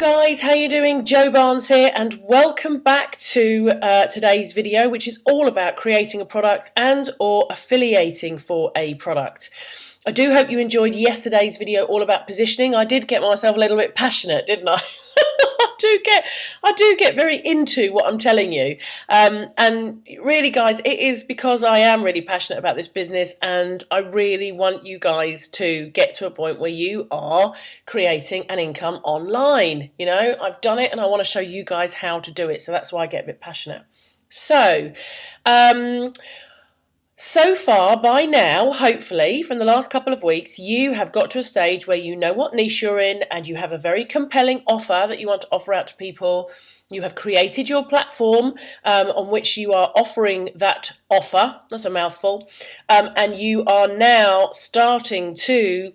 Guys, how you doing? Jo Barnes here, and welcome back to today's video, which is all about creating a product and or affiliating for a product. I do hope you enjoyed yesterday's video all about positioning. I did get myself a little bit passionate, didn't I? I do get very into what I'm telling you, and really, guys, it is because I am really passionate about this business, and I really want you guys to get to a point where you are creating an income online. You know, I've done it, and I want to show you guys how to do it. So that's why I get a bit passionate. So far, by now, hopefully, from the last couple of weeks, you have got to a stage where you know what niche you're in and you have a very compelling offer that you want to offer out to people. You have created your platform on which you are offering that offer. That's a mouthful. And you are now starting to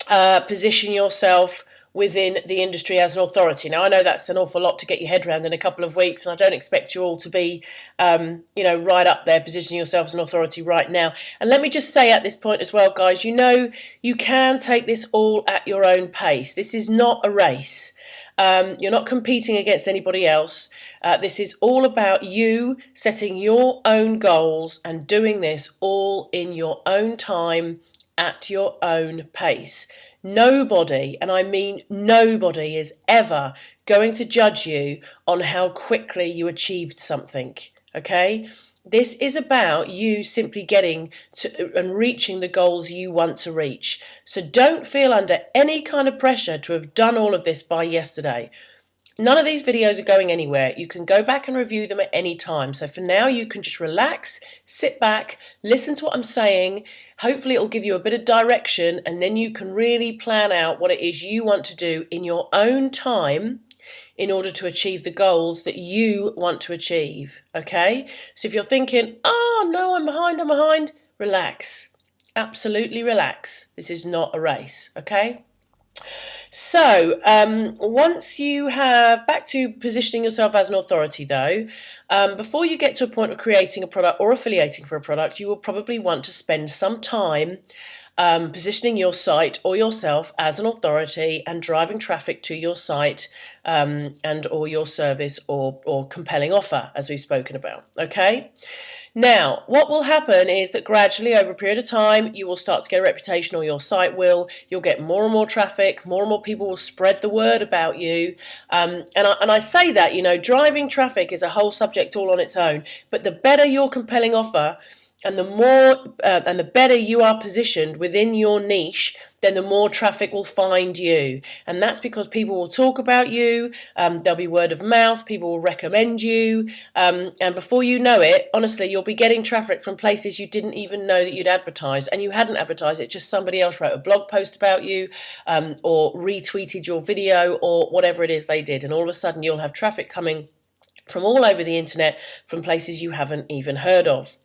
position yourself within the industry as an authority. Now, I know that's an awful lot to get your head around in a couple of weeks, and I don't expect you all to be, right up there positioning yourself as an authority right now. And let me just say at this point as well, guys, you know, you can take this all at your own pace. This is not a race. You're not competing against anybody else. This is all about you setting your own goals and doing this all in your own time at your own pace. Nobody, and I mean nobody, is ever going to judge you on how quickly you achieved something, okay? This is about you simply getting to and reaching the goals you want to reach. So don't feel under any kind of pressure to have done all of this by yesterday. None of these videos are going anywhere. You can go back and review them at any time. So for now, you can just relax, sit back, listen to what I'm saying. Hopefully it'll give you a bit of direction, and then you can really plan out what it is you want to do in your own time in order to achieve the goals that you want to achieve, okay? So if you're thinking, oh, no, I'm behind, relax. Absolutely relax. This is not a race, okay? So once you have, back to positioning yourself as an authority though, before you get to a point of creating a product or affiliating for a product, you will probably want to spend some time positioning your site or yourself as an authority and driving traffic to your site and or your service or compelling offer, as we've spoken about, okay? Now, what will happen is that gradually over a period of time, you will start to get a reputation, or your site will. You'll get more and more traffic, more and more people will spread the word about you. And I say that, you know, driving traffic is a whole subject all on its own, but the better your compelling offer, and the more and the better you are positioned within your niche, then the more traffic will find you. And that's because people will talk about you, there'll be word of mouth, people will recommend you, and before you know it, honestly, you'll be getting traffic from places you didn't even know that you'd advertised, and you hadn't advertised it, just somebody else wrote a blog post about you, or retweeted your video, or whatever it is they did, and all of a sudden you'll have traffic coming from all over the internet from places you haven't even heard of.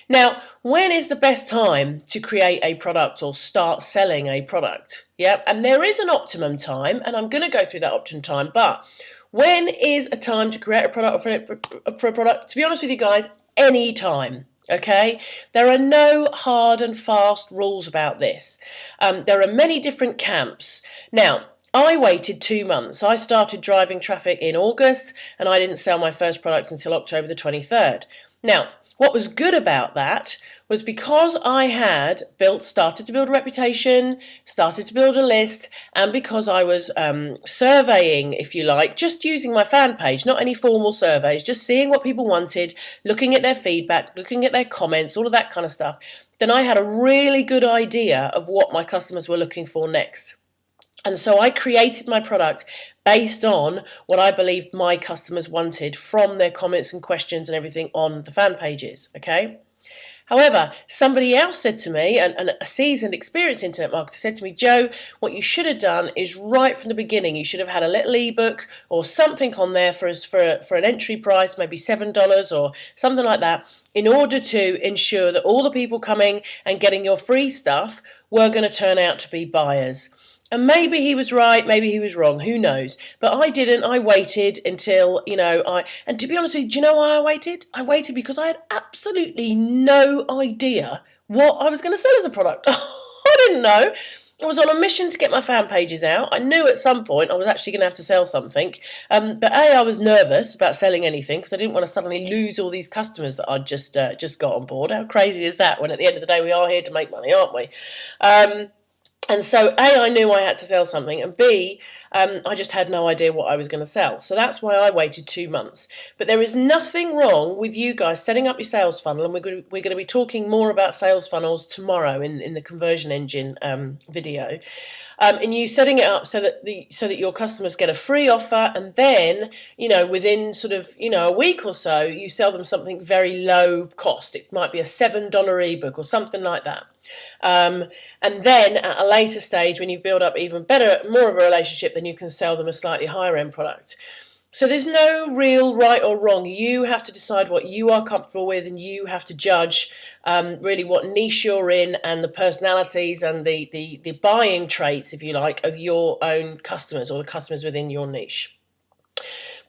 Now, when is the best time to create a product or start selling a product? Yeah, and there is an optimum time, and I'm going to go through that optimum time, but when is a time to create a product or for a product? To be honest with you guys, any time. Okay, there are no hard and fast rules about this. There are many different camps. Now, I waited 2 months. I started driving traffic in August, and I didn't sell my first product until October the 23rd. Now, what was good about that was because I had started to build a reputation, started to build a list, and because I was surveying, if you like, just using my fan page, not any formal surveys, just seeing what people wanted, looking at their feedback, looking at their comments, all of that kind of stuff, then I had a really good idea of what my customers were looking for next. And so I created my product based on what I believed my customers wanted from their comments and questions and everything on the fan pages, okay? However, somebody else said to me, and a seasoned, experienced internet marketer said to me, Jo, what you should have done is right from the beginning, you should have had a little ebook or something on there for an entry price, maybe $7 or something like that, in order to ensure that all the people coming and getting your free stuff were going to turn out to be buyers. And maybe he was right, maybe he was wrong, who knows? But I didn't. I waited until, and to be honest with you, do you know why I waited? I waited because I had absolutely no idea what I was going to sell as a product. I didn't know. I was on a mission to get my fan pages out. I knew at some point I was actually going to have to sell something. But A, I was nervous about selling anything because I didn't want to suddenly lose all these customers that I'd just got on board. How crazy is that, when at the end of the day we are here to make money, aren't we? And so, A, I knew I had to sell something, and B, I just had no idea what I was going to sell. So that's why I waited 2 months. But there is nothing wrong with you guys setting up your sales funnel, and we're going to be talking more about sales funnels tomorrow in the conversion engine video. And you setting it up so that your customers get a free offer, and then, within sort of, a week or so, you sell them something very low cost. It might be a $7 ebook or something like that. And then at a later stage, when you've built up even better, more of a relationship, then you can sell them a slightly higher end product. So there's no real right or wrong. You have to decide what you are comfortable with, and you have to judge really what niche you're in, and the personalities and the buying traits, if you like, of your own customers or the customers within your niche.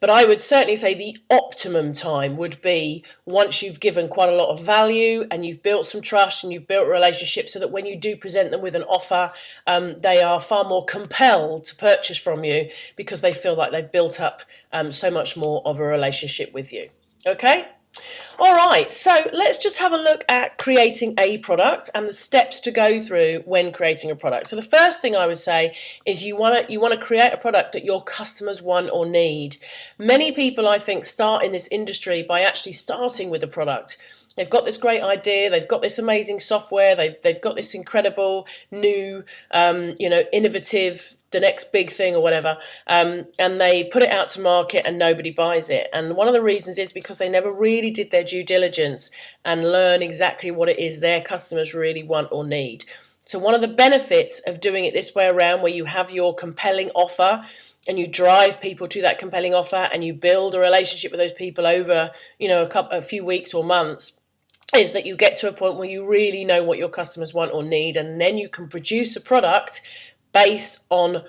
But I would certainly say the optimum time would be once you've given quite a lot of value and you've built some trust and you've built a relationship, so that when you do present them with an offer, they are far more compelled to purchase from you because they feel like they've built up so much more of a relationship with you. Okay? All right, so let's just have a look at creating a product and the steps to go through when creating a product. So the first thing I would say is you want to create a product that your customers want or need. Many people, I think, start in this industry by actually starting with a product. They've got this great idea, they've got this amazing software, they've got this incredible new, innovative, the next big thing or whatever, and they put it out to market and nobody buys it. And one of the reasons is because they never really did their due diligence and learn exactly what it is their customers really want or need. So one of the benefits of doing it this way around, where you have your compelling offer and you drive people to that compelling offer and you build a relationship with those people over, a few weeks or months, is that you get to a point where you really know what your customers want or need, and then you can produce a product based on,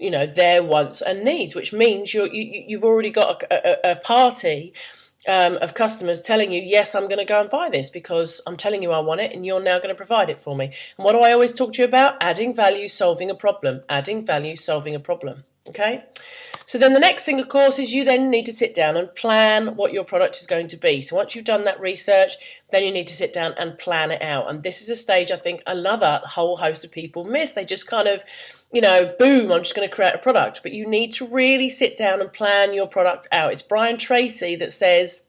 their wants and needs, which means you've already got a party of customers telling you, yes, I'm going to go and buy this because I'm telling you I want it, and you're now going to provide it for me. And what do I always talk to you about? Adding value, solving a problem. Adding value, solving a problem. Okay? So then the next thing, of course, is you then need to sit down and plan what your product is going to be. So once you've done that research, then you need to sit down and plan it out. And this is a stage I think another whole host of people miss. They just kind of, boom, I'm just going to create a product. But you need to really sit down and plan your product out. It's Brian Tracy that says,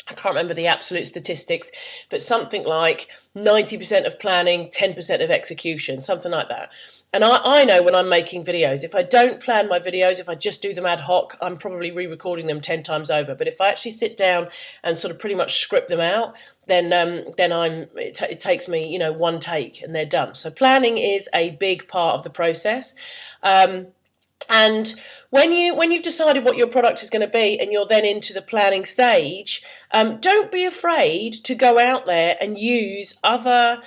I can't remember the absolute statistics, but something like 90% of planning, 10% of execution, something like that. And I know when I'm making videos, if I don't plan my videos, if I just do them ad hoc, I'm probably re-recording them 10 times over. But if I actually sit down and sort of pretty much script them out, then it takes me, one take and they're done. So planning is a big part of the process. And when you've decided what your product is going to be and you're then into the planning stage, don't be afraid to go out there and use other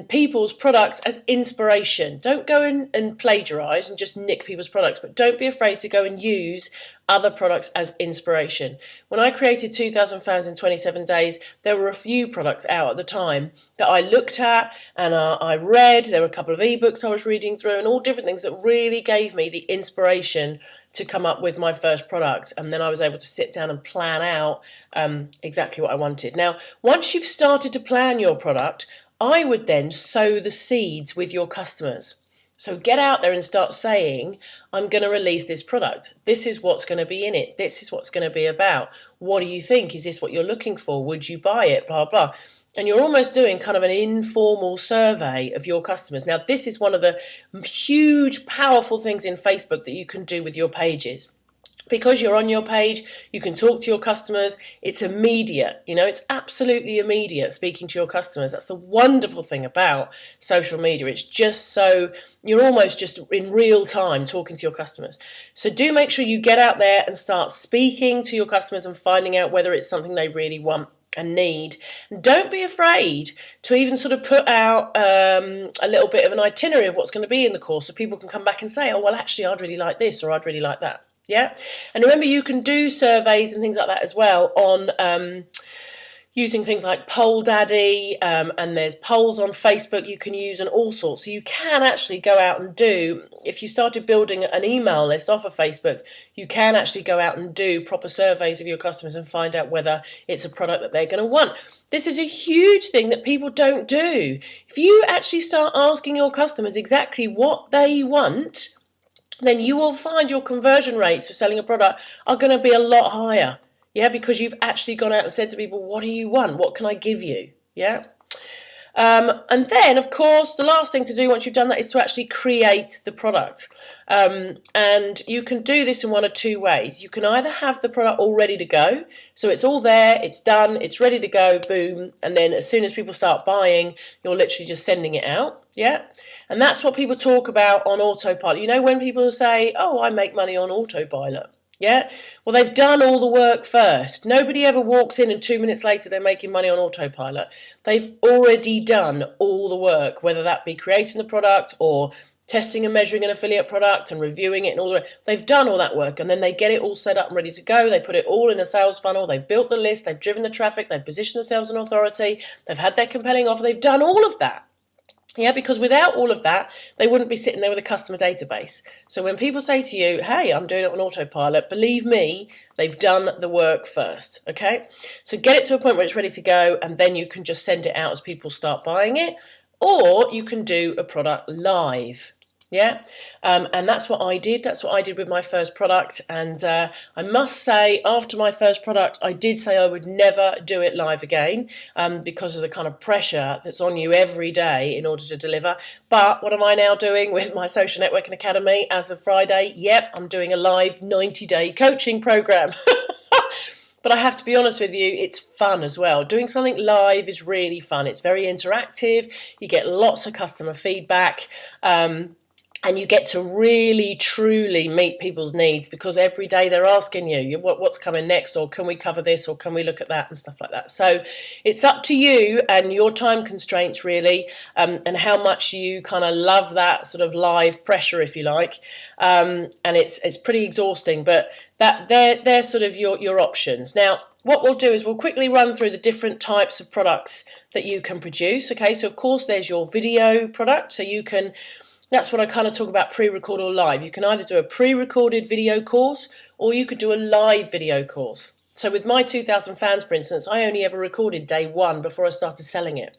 people's products as inspiration. Don't go and plagiarize and just nick people's products, but don't be afraid to go and use other products as inspiration. When I created 2,000 fans in 27 days, there were a few products out at the time that I looked at and I read. There were a couple of ebooks I was reading through and all different things that really gave me the inspiration to come up with my first product. And then I was able to sit down and plan out exactly what I wanted. Now, once you've started to plan your product, I would then sow the seeds with your customers. So get out there and start saying, I'm going to release this product. This is what's going to be in it. This is what's going to be about. What do you think? Is this what you're looking for? Would you buy it? Blah, blah. And you're almost doing kind of an informal survey of your customers. Now, this is one of the huge, powerful things in Facebook that you can do with your pages. Because you're on your page, you can talk to your customers. It's immediate, it's absolutely immediate speaking to your customers. That's the wonderful thing about social media. It's just so, you're almost just in real time talking to your customers. So do make sure you get out there and start speaking to your customers and finding out whether it's something they really want and need. Don't be afraid to even sort of put out a little bit of an itinerary of what's going to be in the course so people can come back and say, oh, well, actually, I'd really like this or I'd really like that. Yeah. And remember, you can do surveys and things like that as well on, using things like Poll Daddy, and there's polls on Facebook you can use and all sorts. So you can actually go out and do, if you started building an email list off of Facebook, you can actually go out and do proper surveys of your customers and find out whether it's a product that they're going to want. This is a huge thing that people don't do. If you actually start asking your customers exactly what they want, then you will find your conversion rates for selling a product are going to be a lot higher. Yeah, because you've actually gone out and said to people, what do you want? What can I give you? Yeah. And then, of course, the last thing to do once you've done that is to actually create the product. And you can do this in one of two ways. You can either have the product all ready to go, so it's all there, it's done, it's ready to go, boom, and then as soon as people start buying, you're literally just sending it out. Yeah, and that's what people talk about on autopilot. You know, when people say, oh, I make money on autopilot. Yeah, well, they've done all the work first. Nobody ever walks in and 2 minutes later they're making money on autopilot. They've already done all the work, whether that be creating the product or testing and measuring an affiliate product and reviewing it and all the rest. They've done all that work, and then they get it all set up and ready to go. They put it all in a sales funnel. They've built the list. They've driven the traffic. They've positioned themselves in authority. They've had their compelling offer. They've done all of that. Yeah, because without all of that, they wouldn't be sitting there with a customer database. So when people say to you, hey, I'm doing it on autopilot, believe me, they've done the work first, okay? So get it to a point where it's ready to go, and then you can just send it out as people start buying it, or you can do a product live. Yeah, and that's what I did. That's what I did with my first product. And I must say, after my first product, I did say I would never do it live again because of the kind of pressure that's on you every day in order to deliver. But what am I now doing with my Social Networking Academy as of Friday? Yep, I'm doing a live 90-day coaching program. But I have to be honest with you, it's fun as well. Doing something live is really fun. It's very interactive. You get lots of customer feedback. And you get to really, truly meet people's needs, because every day they're asking you, what's coming next, or can we cover this, or can we look at that, and stuff like that. So it's up to you and your time constraints, really, and how much you kind of love that sort of live pressure, if you like. And it's pretty exhausting, but they're sort of your options. Now, what we'll do is we'll quickly run through the different types of products that you can produce. Okay, so of course there's your video product, so you can. That's what I kind of talk about, pre-record or live. You can either do a pre-recorded video course, or you could do a live video course. So with my 2,000 fans, for instance, I only ever recorded day one before I started selling it.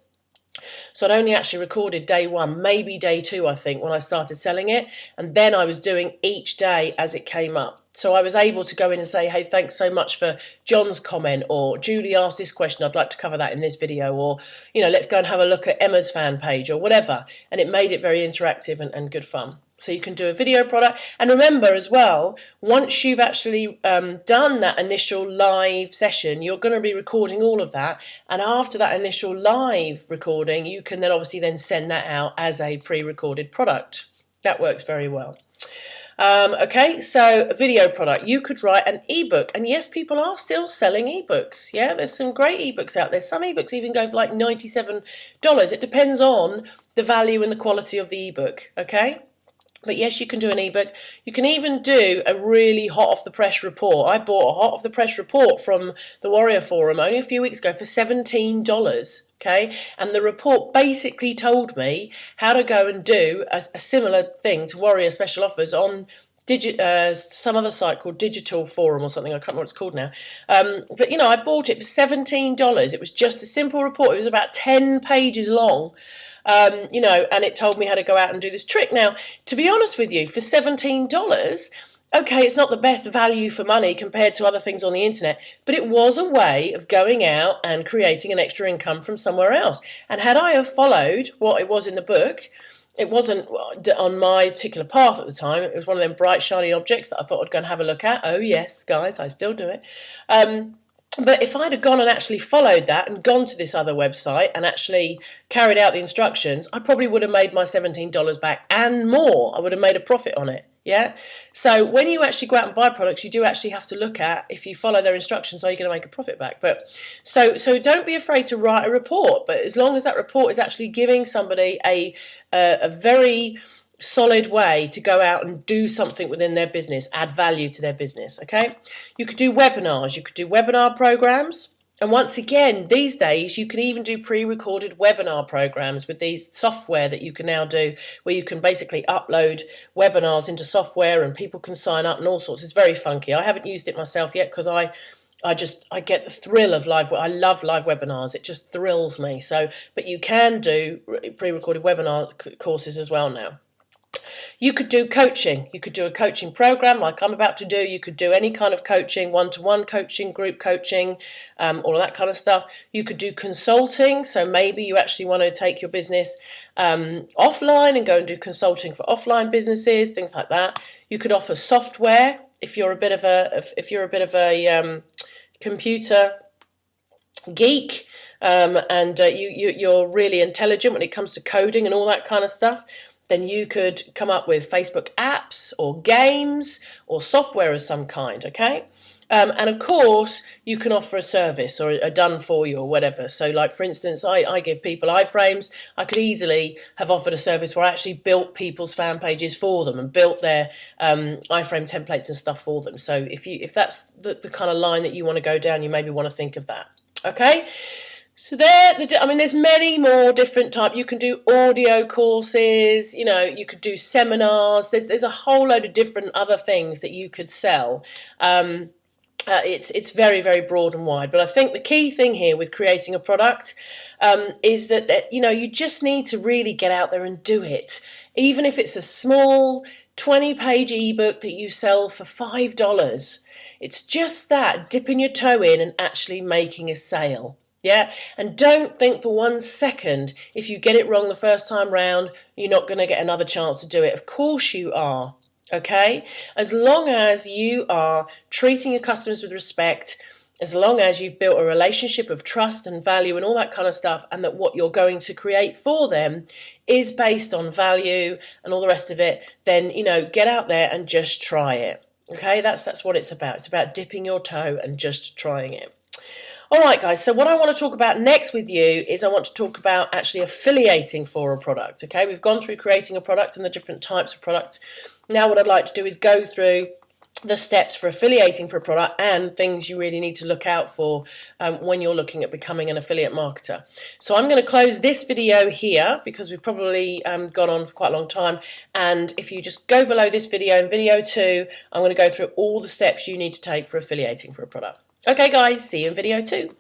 So I'd only actually recorded day one, maybe day two, I think, when I started selling it. And then I was doing each day as it came up. So I was able to go in and say, hey, thanks so much for John's comment, or Julie asked this question, I'd like to cover that in this video, or, you know, let's go and have a look at Emma's fan page, or whatever. And it made it very interactive and good fun. So you can do a video product. And remember as well, once you've actually done that initial live session, you're going to be recording all of that. And after that initial live recording, you can then obviously then send that out as a pre-recorded product. That works very well. Okay, so a video product. You could write an ebook, and yes, people are still selling ebooks. Yeah, there's some great ebooks out there. Some ebooks even go for like $97. It depends on the value and the quality of the ebook. Okay. But yes, you can do an ebook. You can even do a really hot off the press report. I bought a hot off the press report from the Warrior Forum only a few weeks ago for $17. Okay, and the report basically told me how to go and do a similar thing to Warrior Special Offers on some other site called Digital Forum or something. I can't remember what it's called now. But, you know, I bought it for $17. It was just a simple report. It was about 10 pages long. You know, and it told me how to go out and do this trick. Now, to be honest with you, for $17, okay, it's not the best value for money compared to other things on the internet, but it was a way of going out and creating an extra income from somewhere else. And had I have followed what it was in the book, it wasn't on my particular path at the time. It was one of them bright, shiny objects that I thought I'd go and have a look at. Oh, yes, guys, I still do it. But if I'd have gone and actually followed that and gone to this other website and actually carried out the instructions, I probably would have made my $17 back and more. I would have made a profit on it. Yeah. So when you actually go out and buy products, you do actually have to look at, if you follow their instructions, are you going to make a profit back? But so don't be afraid to write a report. But as long as that report is actually giving somebody a very solid way to go out and do something within their business, add value to their business. Okay. You could do webinars. You could do webinar programs. And once again, these days, you can even do pre-recorded webinar programs with these software that you can now do, where you can basically upload webinars into software and people can sign up and all sorts. It's very funky. I haven't used it myself yet because I get the thrill of live. I love live webinars. It just thrills me. So, but you can do pre-recorded webinar courses as well now. You could do coaching. You could do a coaching program like I'm about to do. You could do any kind of coaching, one-to-one coaching, group coaching, all of that kind of stuff. You could do consulting. So maybe you actually want to take your business offline and go and do consulting for offline businesses, things like that. You could offer software if you're a bit of a computer geek. And you're really intelligent when it comes to coding and all that kind of stuff, then you could come up with Facebook apps or games or software of some kind, okay? And of course, you can offer a service or a done for you or whatever. So like, for instance, I give people iframes. I could easily have offered a service where I actually built people's fan pages for them and built their iframe templates and stuff for them. So if that's the kind of line that you want to go down, you maybe want to think of that, okay? So there's many more different types. You can do audio courses, you could do seminars. There's a whole load of different other things that you could sell. It's very, very broad and wide. But I think the key thing here with creating a product is that you just need to really get out there and do it. Even if it's a small 20-page ebook that you sell for $5, it's just that, dipping your toe in and actually making a sale. Yeah, and don't think for 1 second if you get it wrong the first time round, you're not going to get another chance to do it. Of course you are, okay? As long as you are treating your customers with respect, as long as you've built a relationship of trust and value and all that kind of stuff, and that what you're going to create for them is based on value and all the rest of it, then, get out there and just try it, okay? That's what it's about. It's about dipping your toe and just trying it. All right, guys, so what I want to talk about next with you is I want to talk about actually affiliating for a product, okay? We've gone through creating a product and the different types of product. Now what I'd like to do is go through the steps for affiliating for a product and things you really need to look out for when you're looking at becoming an affiliate marketer. So I'm going to close this video here because we've probably gone on for quite a long time. And if you just go below this video, in video 2, I'm going to go through all the steps you need to take for affiliating for a product. Okay, guys, see you in video 2.